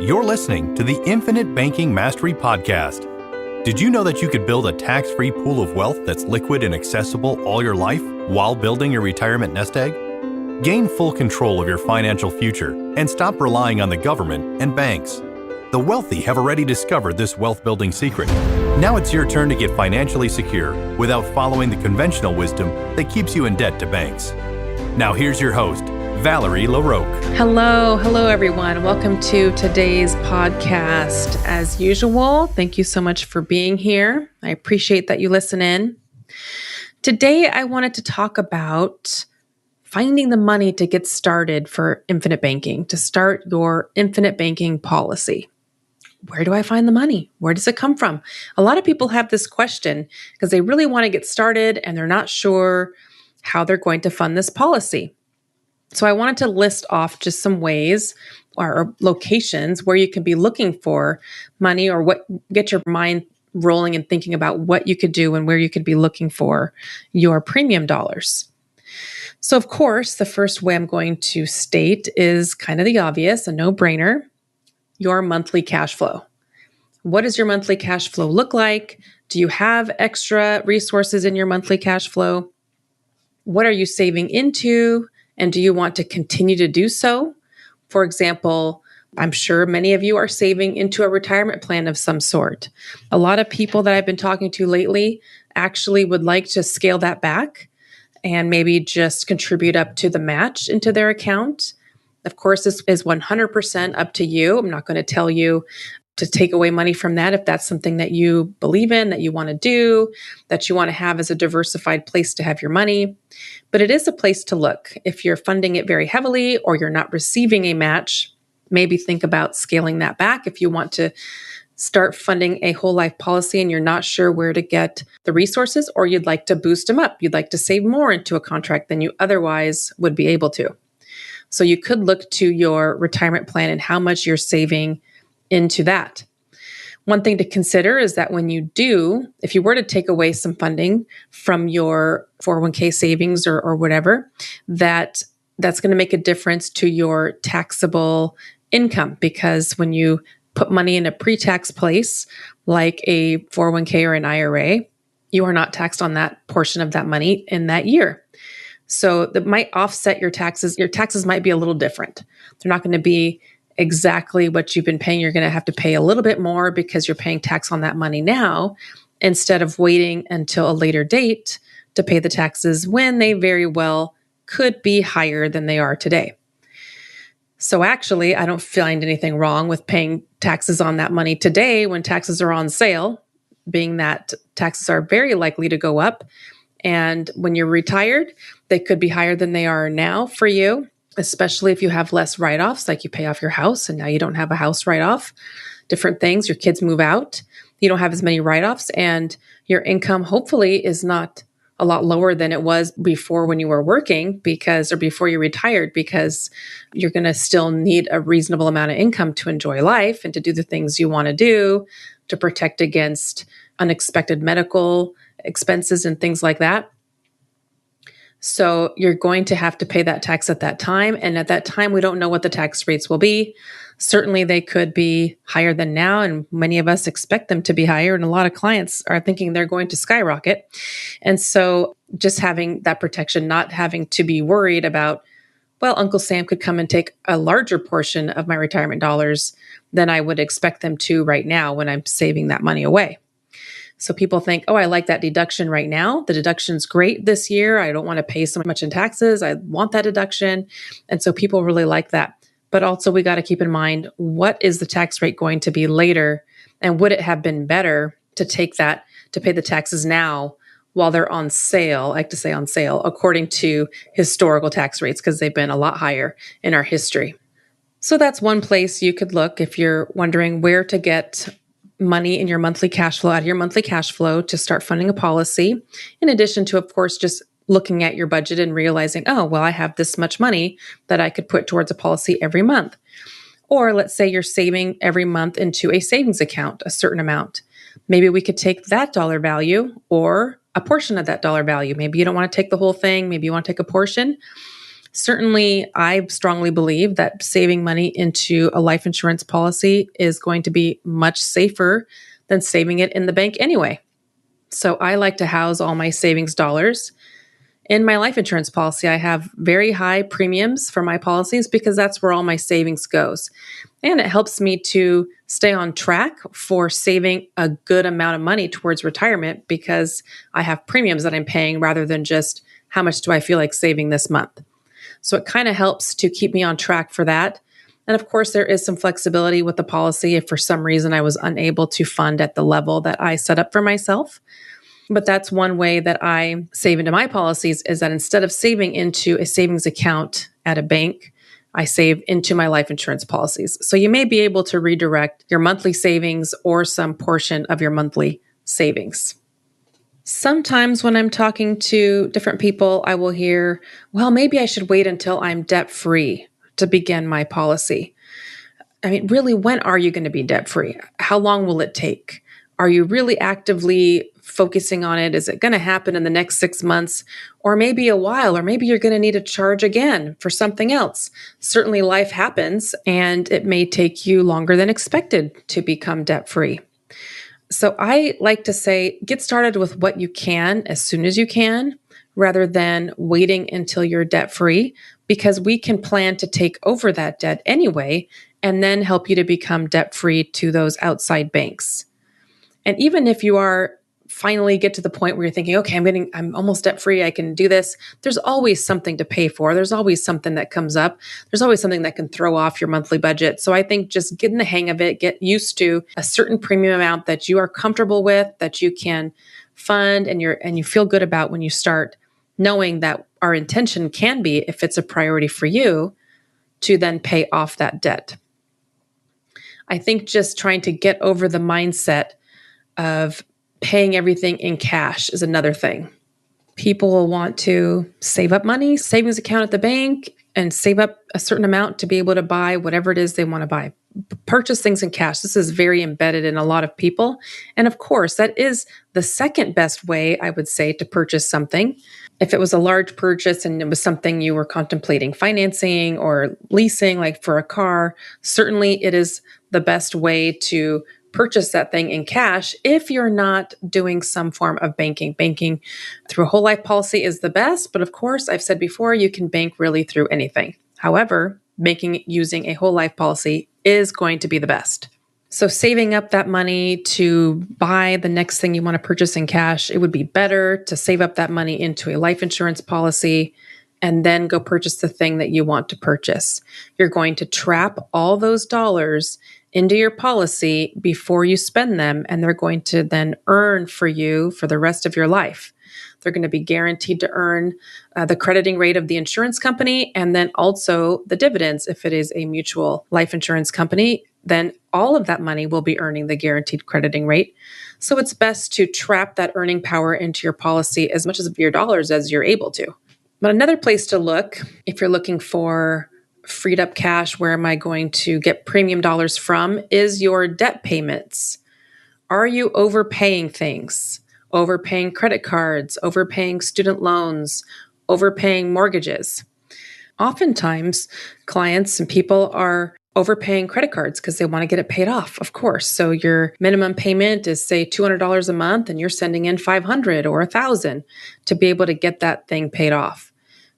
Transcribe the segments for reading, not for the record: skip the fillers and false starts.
You're listening to the Infinite Banking Mastery Podcast. Did you know that you could build a tax-free pool of wealth that's liquid and accessible all your life while building your retirement nest egg? Gain full control of your financial future and stop relying on the government and banks. The wealthy have already discovered this wealth-building secret. Now it's your turn to get financially secure without following the conventional wisdom that keeps you in debt to banks. Now here's your host, Valerie LaRocque. Hello everyone. Welcome to today's podcast. As usual, thank you so much for being here. I appreciate that you listen in. Today, I wanted to talk about finding the money to get started for infinite banking, to start your infinite banking policy. Where do I find the money? Where does it come from? A lot of people have this question because they really want to get started and they're not sure how they're going to fund this policy. So I wanted to list off just some ways or locations where you can be looking for money or get your mind rolling and thinking about what you could do and where you could be looking for your premium dollars. So of course, the first way I'm going to state is kind of the obvious, a no-brainer, your monthly cash flow. What does your monthly cash flow look like? Do you have extra resources in your monthly cash flow? What are you saving into? And do you want to continue to do so? For example, I'm sure many of you are saving into a retirement plan of some sort. A lot of people that I've been talking to lately actually would like to scale that back and maybe just contribute up to the match into their account. Of course, this is 100% up to you. I'm not going to tell you to take away money from that if that's something that you believe in, that you want to do, that you want to have as a diversified place to have your money. But it is a place to look. If you're funding it very heavily or you're not receiving a match, maybe think about scaling that back. If you want to start funding a whole life policy and you're not sure where to get the resources, or you'd like to boost them up, you'd like to save more into a contract than you otherwise would be able to. So you could look to your retirement plan and how much you're saving into that. One thing to consider is that when you do, if you were to take away some funding from your 401k savings or whatever, that's going to make a difference to your taxable income, because when you put money in a pre-tax place like a 401k or an IRA, you are not taxed on that portion of that money in that year. So that might offset your taxes. Your taxes might be a little different. They're not going to be exactly what you've been paying. You're going to have to pay a little bit more because you're paying tax on that money now instead of waiting until a later date to pay the taxes when they very well could be higher than they are today. So actually, I don't find anything wrong with paying taxes on that money today when taxes are on sale, being that taxes are very likely to go up. And when you're retired, they could be higher than they are now for you, especially if you have less write-offs, like you pay off your house and now you don't have a house write-off, different things, your kids move out, you don't have as many write-offs, and your income hopefully is not a lot lower than it was before when you were working or before you retired, because you're going to still need a reasonable amount of income to enjoy life and to do the things you want to do, to protect against unexpected medical expenses and things like that. So you're going to have to pay that tax at that time. And at that time, we don't know what the tax rates will be. Certainly, they could be higher than now. And many of us expect them to be higher. And a lot of clients are thinking they're going to skyrocket. And so just having that protection, not having to be worried about, well, Uncle Sam could come and take a larger portion of my retirement dollars than I would expect them to right now when I'm saving that money away. So people think, oh, I like that deduction right now. The deduction's great this year. I don't want to pay so much in taxes. I want that deduction. And so people really like that. But also we got to keep in mind, what is the tax rate going to be later? And would it have been better to take that, to pay the taxes now while they're on sale? I like to say on sale, according to historical tax rates, because they've been a lot higher in our history. So that's one place you could look if you're wondering where to get money in your monthly cash flow, out of your monthly cash flow, to start funding a policy. In addition to, of course, just looking at your budget and realizing, oh, well, I have this much money that I could put towards a policy every month. Or let's say you're saving every month into a savings account, a certain amount. Maybe we could take that dollar value or a portion of that dollar value. Maybe you don't want to take the whole thing. Maybe you want to take a portion. Certainly, I strongly believe that saving money into a life insurance policy is going to be much safer than saving it in the bank anyway. So I like to house all my savings dollars in my life insurance policy. I have very high premiums for my policies because that's where all my savings goes. And it helps me to stay on track for saving a good amount of money towards retirement because I have premiums that I'm paying rather than just how much do I feel like saving this month. So it kind of helps to keep me on track for that. And of course, there is some flexibility with the policy if for some reason I was unable to fund at the level that I set up for myself. But that's one way that I save into my policies is that instead of saving into a savings account at a bank, I save into my life insurance policies. So you may be able to redirect your monthly savings or some portion of your monthly savings. Sometimes when I'm talking to different people, I will hear, well, maybe I should wait until I'm debt-free to begin my policy. I mean, really, when are you going to be debt-free? How long will it take? Are you really actively focusing on it? Is it going to happen in the next 6 months or maybe a while, or maybe you're going to need a charge again for something else? Certainly life happens and it may take you longer than expected to become debt-free. So I like to say, get started with what you can as soon as you can, rather than waiting until you're debt-free, because we can plan to take over that debt anyway, and then help you to become debt-free to those outside banks. And even if you are finally get to the point where you're thinking, okay, I'm almost debt-free, I can do this, there's always something to pay for. There's always something that comes up. There's always something that can throw off your monthly budget. So I think just getting the hang of it, get used to a certain premium amount that you are comfortable with, that you can fund and you feel good about when you start, knowing that our intention can be, if it's a priority for you, to then pay off that debt. I think just trying to get over the mindset of paying everything in cash is another thing. People will want to save up money, savings account at the bank, and save up a certain amount to be able to buy whatever it is they want to buy. Purchase things in cash. This is very embedded in a lot of people. And of course, that is the second best way, I would say, to purchase something. If it was a large purchase and it was something you were contemplating financing or leasing, like for a car, certainly it is the best way to purchase that thing in cash if you're not doing some form of banking. Banking through a whole life policy is the best, but of course, I've said before, you can bank really through anything. However, banking using a whole life policy is going to be the best. So saving up that money to buy the next thing you want to purchase in cash, it would be better to save up that money into a life insurance policy and then go purchase the thing that you want to purchase. You're going to trap all those dollars into your policy before you spend them, and they're going to then earn for you for the rest of your life. They're going to be guaranteed to earn the crediting rate of the insurance company and then also the dividends. If it is a mutual life insurance company, then all of that money will be earning the guaranteed crediting rate. So it's best to trap that earning power into your policy as much of your dollars as you're able to. But another place to look, if you're looking for freed up cash, where am I going to get premium dollars from, is your debt payments. Are you overpaying things? Overpaying credit cards, overpaying student loans, overpaying mortgages? Oftentimes, clients and people are overpaying credit cards because they want to get it paid off, of course. So your minimum payment is, say, $200 a month, and you're sending in $500 or $1,000 to be able to get that thing paid off.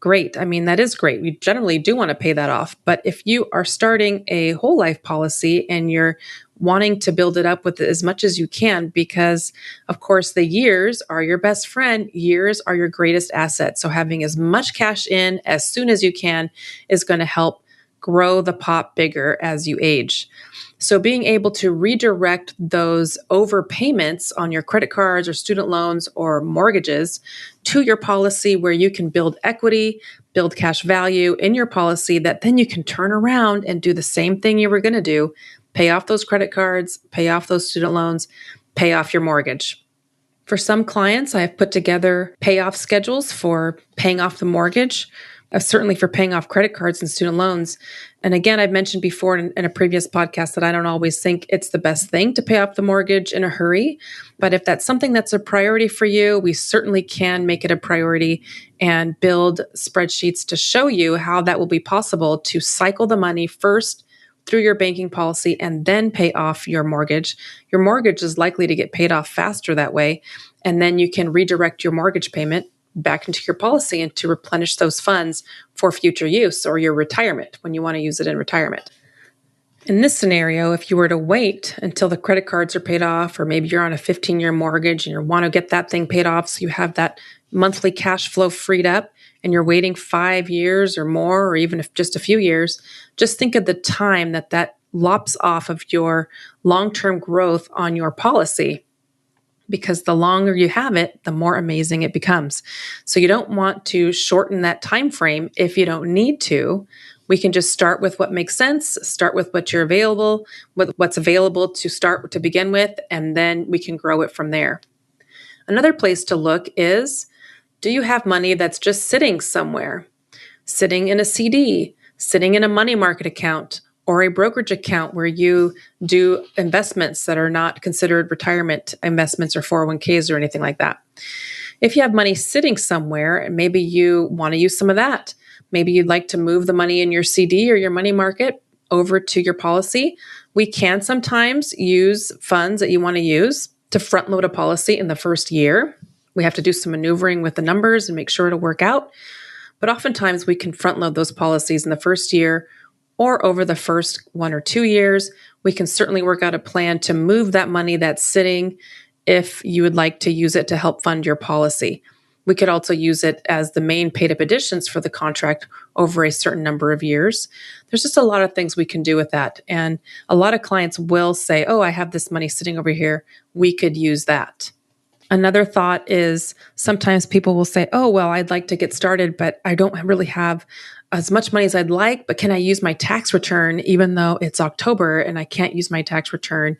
Great. I mean, that is great. We generally do want to pay that off. But if you are starting a whole life policy and you're wanting to build it up with as much as you can, because of course the years are your best friend, years are your greatest asset. So having as much cash in as soon as you can is going to help grow the pot bigger as you age. So being able to redirect those overpayments on your credit cards or student loans or mortgages to your policy, where you can build equity, build cash value in your policy that then you can turn around and do the same thing you were going to do, pay off those credit cards, pay off those student loans, pay off your mortgage. For some clients, I have put together payoff schedules for paying off the mortgage, certainly for paying off credit cards and student loans. And again, I've mentioned before in a previous podcast that I don't always think it's the best thing to pay off the mortgage in a hurry. But if that's something that's a priority for you, we certainly can make it a priority and build spreadsheets to show you how that will be possible to cycle the money first through your banking policy and then pay off your mortgage. Your mortgage is likely to get paid off faster that way. And then you can redirect your mortgage payment back into your policy and to replenish those funds for future use or your retirement when you want to use it in retirement. In this scenario, if you were to wait until the credit cards are paid off, or maybe you're on a 15-year mortgage and you want to get that thing paid off so you have that monthly cash flow freed up, and you're waiting 5 years or more, or even if just a few years, just think of the time that lops off of your long-term growth on your policy. Because the longer you have it, the more amazing it becomes. So you don't want to shorten that time frame if you don't need to. We can just start with what makes sense, start with what's available to start to begin with, and then we can grow it from there. Another place to look is, do you have money that's just sitting somewhere? Sitting in a CD, sitting in a money market account, or a brokerage account where you do investments that are not considered retirement investments or 401ks or anything like that. If you have money sitting somewhere, maybe you want to use some of that. Maybe you'd like to move the money in your CD or your money market over to your policy. We can sometimes use funds that you want to use to front load a policy in the first year. We have to do some maneuvering with the numbers and make sure it'll work out. But oftentimes we can front load those policies in the first year or over the first 1 or 2 years. We can certainly work out a plan to move that money that's sitting if you would like to use it to help fund your policy. We could also use it as the main paid up additions for the contract over a certain number of years. There's just a lot of things we can do with that. And a lot of clients will say, oh, I have this money sitting over here. We could use that. Another thought is sometimes people will say, oh, well, I'd like to get started, but I don't really have as much money as I'd like, but can I use my tax return even though it's October and I can't use my tax return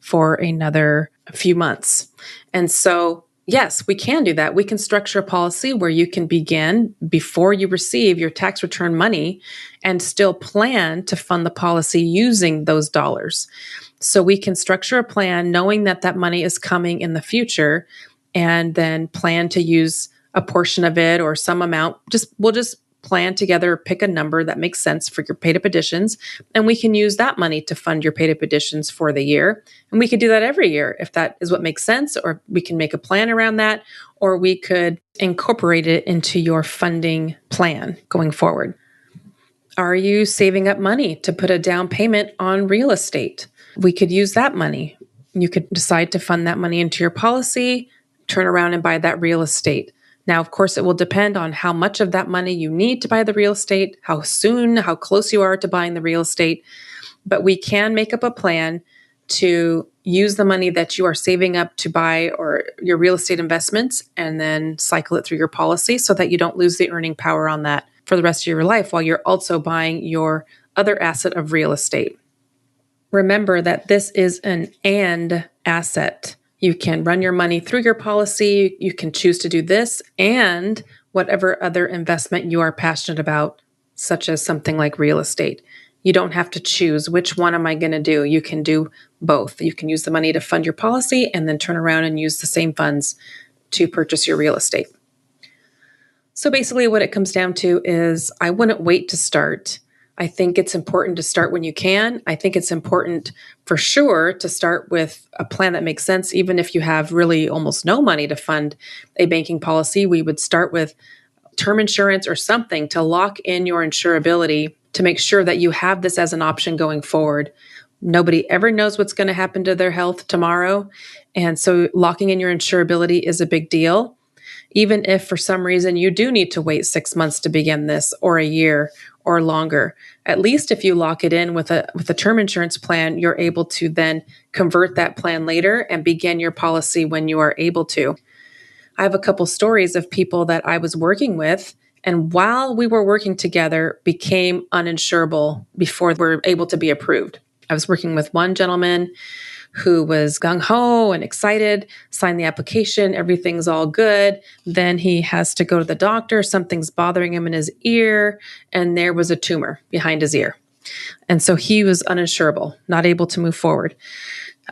for another few months? And so, yes, we can do that. We can structure a policy where you can begin before you receive your tax return money and still plan to fund the policy using those dollars. So we can structure a plan knowing that that money is coming in the future and then plan to use a portion of it or some amount. We'll just plan together, pick a number that makes sense for your paid up additions, and we can use that money to fund your paid up additions for the year. And we could do that every year if that is what makes sense, or we can make a plan around that, or we could incorporate it into your funding plan going forward. Are you saving up money to put a down payment on real estate? We could use that money. You could decide to fund that money into your policy, turn around and buy that real estate. Now, of course, it will depend on how much of that money you need to buy the real estate, how soon, how close you are to buying the real estate. But we can make up a plan to use the money that you are saving up to buy or your real estate investments and then cycle it through your policy so that you don't lose the earning power on that for the rest of your life while you're also buying your other asset of real estate. Remember that this is an and asset. You can run your money through your policy. You can choose to do this and whatever other investment you are passionate about, such as something like real estate. You don't have to choose which one am I going to do. You can do both. You can use the money to fund your policy and then turn around and use the same funds to purchase your real estate. So basically what it comes down to is I wouldn't wait to start. I think it's important to start when you can. I think it's important for sure to start with a plan that makes sense. Even if you have really almost no money to fund a banking policy, we would start with term insurance or something to lock in your insurability to make sure that you have this as an option going forward. Nobody ever knows what's going to happen to their health tomorrow. And so locking in your insurability is a big deal. Even if for some reason you do need to wait 6 months to begin this or a year or longer, at least if you lock it in with a term insurance plan, you're able to then convert that plan later and begin your policy when you are able to. I have a couple stories of people that I was working with, and while we were working together, became uninsurable before we were able to be approved. I was working with one gentleman who was gung-ho and excited, signed the application, everything's all good. Then he has to go to the doctor, something's bothering him in his ear, and there was a tumor behind his ear. And so he was uninsurable, not able to move forward.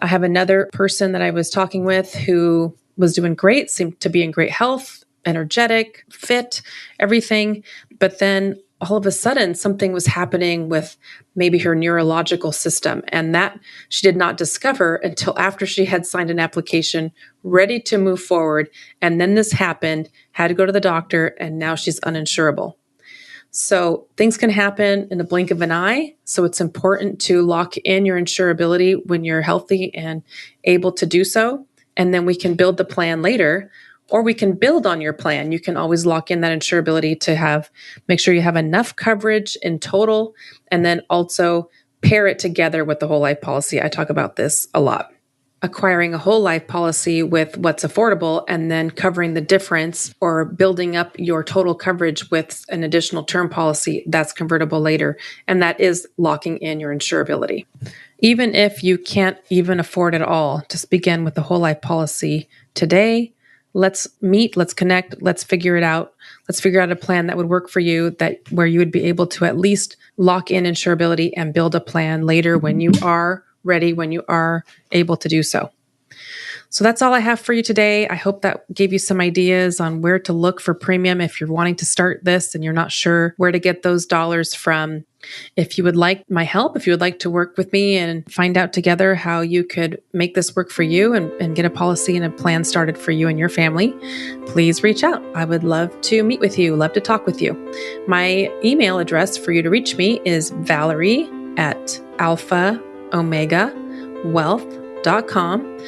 I have another person that I was talking with who was doing great, seemed to be in great health, energetic, fit, everything. But then all of a sudden, something was happening with maybe her neurological system. And that she did not discover until after she had signed an application, ready to move forward. And then this happened, had to go to the doctor, and now she's uninsurable. So things can happen in the blink of an eye. So it's important to lock in your insurability when you're healthy and able to do so. And then we can build the plan later, or we can build on your plan. You can always lock in that insurability to make sure you have enough coverage in total, and then also pair it together with the whole life policy. I talk about this a lot. Acquiring a whole life policy with what's affordable and then covering the difference, or building up your total coverage with an additional term policy that's convertible later. And that is locking in your insurability. Even if you can't even afford it all, just begin with the whole life policy today. Let's meet, let's connect, let's figure it out. Let's figure out a plan that would work for you, where you would be able to at least lock in insurability and build a plan later when you are ready, when you are able to do so. So that's all I have for you today. I hope that gave you some ideas on where to look for premium if you're wanting to start this and you're not sure where to get those dollars from. If you would like my help, if you would like to work with me and find out together how you could make this work for you and get a policy and a plan started for you and your family, please reach out. I would love to meet with you, love to talk with you. My email address for you to reach me is valerie@alphaomegawealth.com.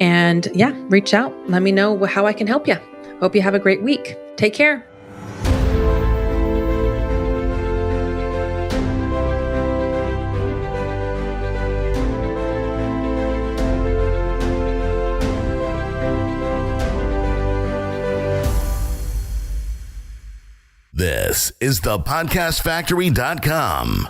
And yeah, reach out. Let me know how I can help you. Hope you have a great week. Take care. This is thepodcastfactory.com.